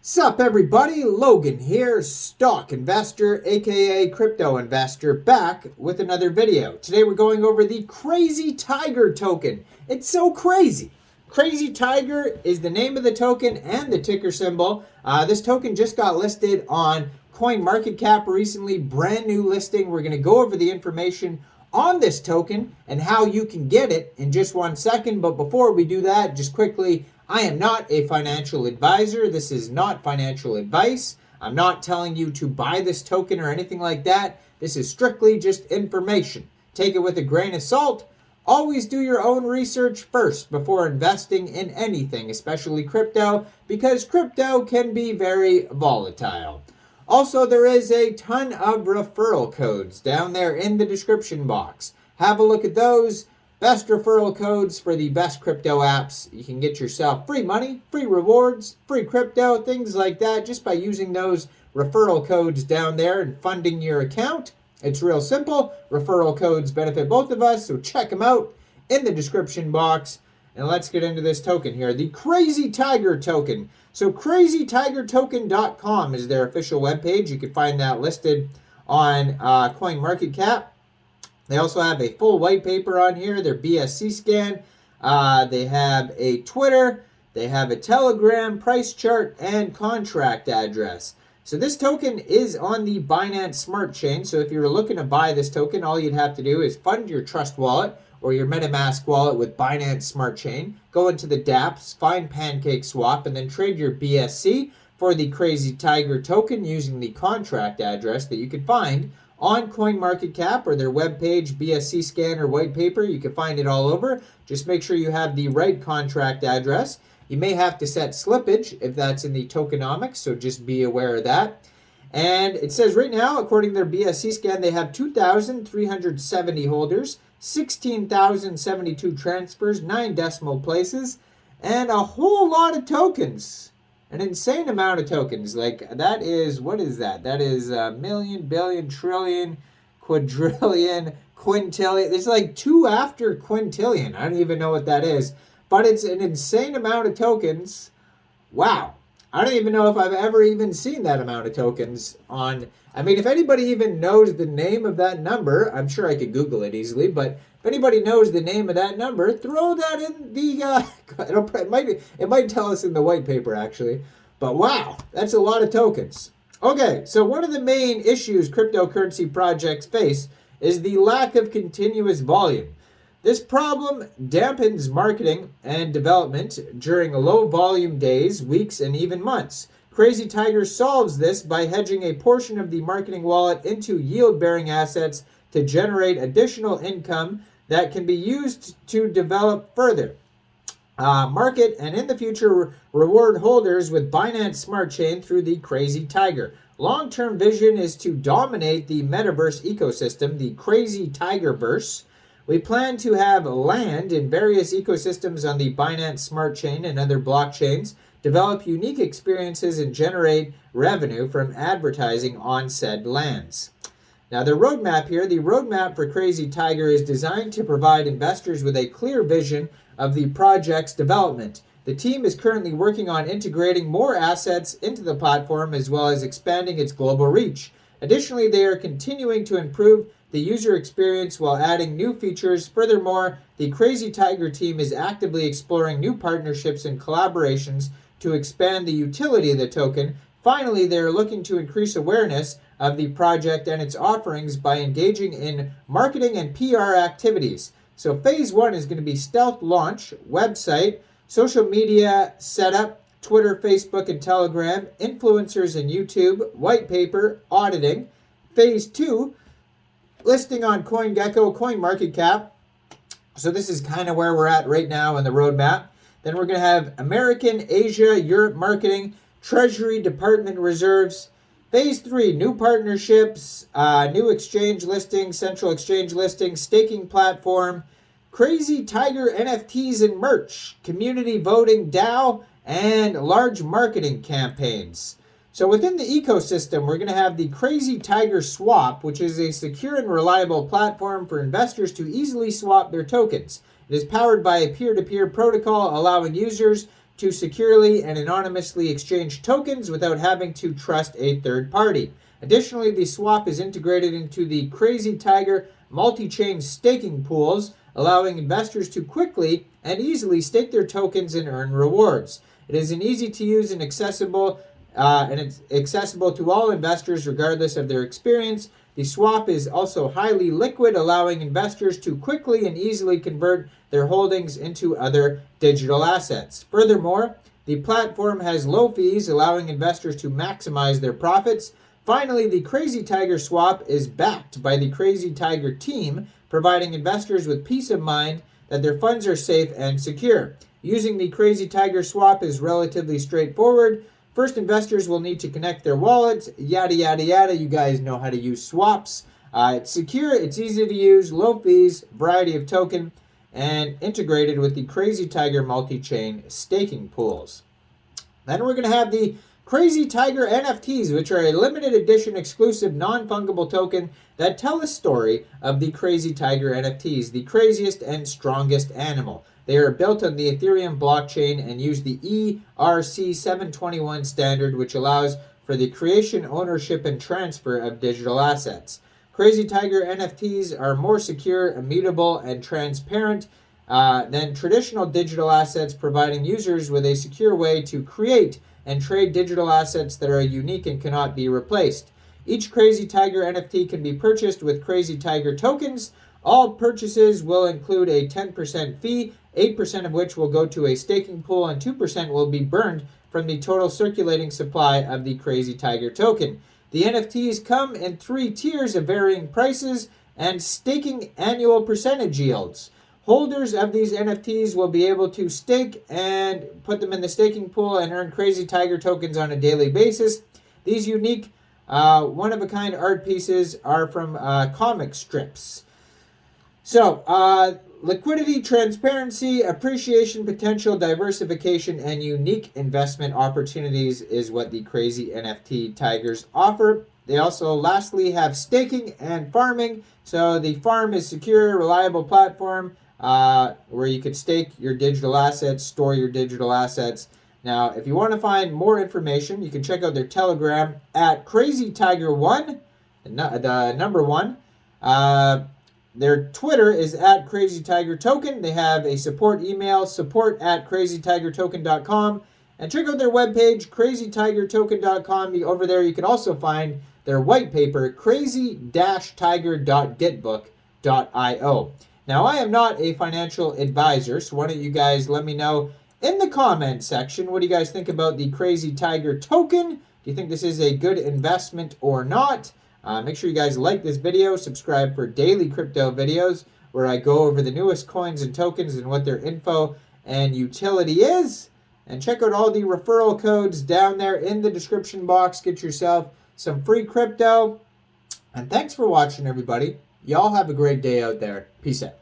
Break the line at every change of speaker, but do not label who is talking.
Sup everybody, Logan here, stock investor aka crypto investor, back with another video. Today we're going over the Crazytiger token. It's so crazy. Crazytiger is the name of the token and the ticker symbol. This token just got listed on CoinMarketCap recently, brand new listing. We're going to go over the information on this token and how you can get it in just 1 second. But before we do that, just quickly, I am not a financial advisor. This is not financial advice. I'm not telling you to buy this token or anything like that. This is strictly just information. Take it with a grain of salt. Always do your own research first before investing in anything, especially crypto, because crypto can be very volatile. Also, there is a ton of referral codes down there in the description box. Have a look at those. Best referral codes for the best crypto apps. You can get yourself free money, free rewards, free crypto, things like that, just by using those referral codes down there and funding your account. It's real simple. Referral codes benefit both of us, so check them out in the description box. And let's get into this token here, the Crazytiger token. So crazytigertoken.com is their official webpage. You can find that listed on CoinMarketCap. They also have a full white paper on here, their BSC scan. They have a Twitter, they have a Telegram, price chart, and contract address. So this token is on the Binance Smart Chain. So if you're looking to buy this token, all you'd have to do is fund your Trust wallet or your MetaMask wallet with Binance Smart Chain. Go into the dApps, find PancakeSwap, and then trade your BSC for the Crazytiger token using the contract address that you can find on CoinMarketCap or their webpage, BSC scan or white paper. You can find it all over. Just make sure you have the right contract address. You may have to set slippage if that's in the tokenomics, so just be aware of that. And it says right now, according to their BSC scan, they have 2,370 holders, 16,072 transfers, 9 decimal places, and a whole lot of tokens. An insane amount of tokens. Like, that is, what is that? That is a million, billion, trillion, quadrillion, quintillion. There's like 2 after quintillion. I don't even know what that is. But it's an insane amount of tokens. Wow. I don't even know if I've ever even seen that amount of tokens on... I mean, if anybody even knows the name of that number, I'm sure I could Google it easily, but if anybody knows the name of that number, throw that in the... it might tell us in the white paper, actually. But wow, that's a lot of tokens. Okay, so one of the main issues cryptocurrency projects face is the lack of continuous volume. This problem dampens marketing and development during low volume days, weeks, and even months. Crazytiger solves this by hedging a portion of the marketing wallet into yield-bearing assets to generate additional income that can be used to develop further. Market and in the future reward holders with Binance Smart Chain through the Crazytiger. Long-term vision is to dominate the metaverse ecosystem, the Crazytigerverse. We plan to have land in various ecosystems on the Binance Smart Chain and other blockchains, develop unique experiences, and generate revenue from advertising on said lands. Now, the roadmap here, the roadmap for Crazytiger is designed to provide investors with a clear vision of the project's development. The team is currently working on integrating more assets into the platform as well as expanding its global reach. Additionally, they are continuing to improve the user experience while adding new features. Furthermore, the Crazytiger team is actively exploring new partnerships and collaborations to expand the utility of the token. Finally, they are looking to increase awareness of the project and its offerings by engaging in marketing and PR activities. So phase 1 is going to be stealth launch, website, social media setup, Twitter, Facebook, and Telegram, influencers and YouTube, white paper, auditing. Phase 2, listing on CoinGecko, CoinMarketCap. So this is kind of where we're at right now in the roadmap. Then we're going to have American, Asia, Europe marketing, Treasury Department reserves. Phase 3, new partnerships, new exchange listings, central exchange listings, staking platform, Crazytiger NFTs and merch, community voting, DAO, and large marketing campaigns. So within the ecosystem, we're going to have the Crazytiger Swap, which is a secure and reliable platform for investors to easily swap their tokens. It is powered by a peer-to-peer protocol, allowing users to securely and anonymously exchange tokens without having to trust a third party. Additionally, the swap is integrated into the Crazytiger multi-chain staking pools, allowing investors to quickly and easily stake their tokens and earn rewards. It is an easy to use and it's accessible to all investors regardless of their experience. The swap is also highly liquid, allowing investors to quickly and easily convert their holdings into other digital assets. Furthermore, the platform has low fees, allowing investors to maximize their profits. Finally, the Crazytiger swap is backed by the Crazytiger team, providing investors with peace of mind that their funds are safe and secure. Using the Crazytiger swap is relatively straightforward. First, investors will need to connect their wallets, yada, yada, yada. You guys know how to use swaps. It's secure, it's easy to use, low fees, variety of token, and integrated with the Crazytiger multi-chain staking pools. Then we're going to have the Crazytiger NFTs, which are a limited edition exclusive non-fungible token that tell a story of the Crazytiger NFTs, the craziest and strongest animal. They are built on the Ethereum blockchain and use the ERC-721 standard, which allows for the creation, ownership, and transfer of digital assets. Crazytiger NFTs are more secure, immutable, and transparent than traditional digital assets, providing users with a secure way to create and trade digital assets that are unique and cannot be replaced. Each Crazytiger NFT can be purchased with Crazytiger tokens. All purchases will include a 10% fee, 8% of which will go to a staking pool, and 2% will be burned from the total circulating supply of the Crazytiger token. The NFTs come in 3 tiers of varying prices and staking annual percentage yields. Holders of these NFTs will be able to stake and put them in the staking pool and earn Crazytiger tokens on a daily basis. These unique, one-of-a-kind art pieces are from comic strips. So, liquidity, transparency, appreciation potential, diversification, and unique investment opportunities is what the Crazy NFT Tigers offer. They also lastly have staking and farming. So the farm is secure, reliable platform where you can stake your digital assets, store your digital assets. Now, if you want to find more information, you can check out their Telegram at Crazytiger1, the number 1. Their Twitter is at Crazytigertoken. They have a support email, support@crazytigertoken.com. And check out their webpage, crazytigertoken.com. Over there, you can also find their white paper, crazy-tiger.getbook.io. Now, I am not a financial advisor, so why don't you guys let me know in the comment section, what do you guys think about the Crazytiger token? Do you think this is a good investment or not? Make sure you guys like this video, subscribe for daily crypto videos where I go over the newest coins and tokens and what their info and utility is. And check out all the referral codes down there in the description box. Get yourself some free crypto. And thanks for watching, everybody. Y'all have a great day out there. Peace out.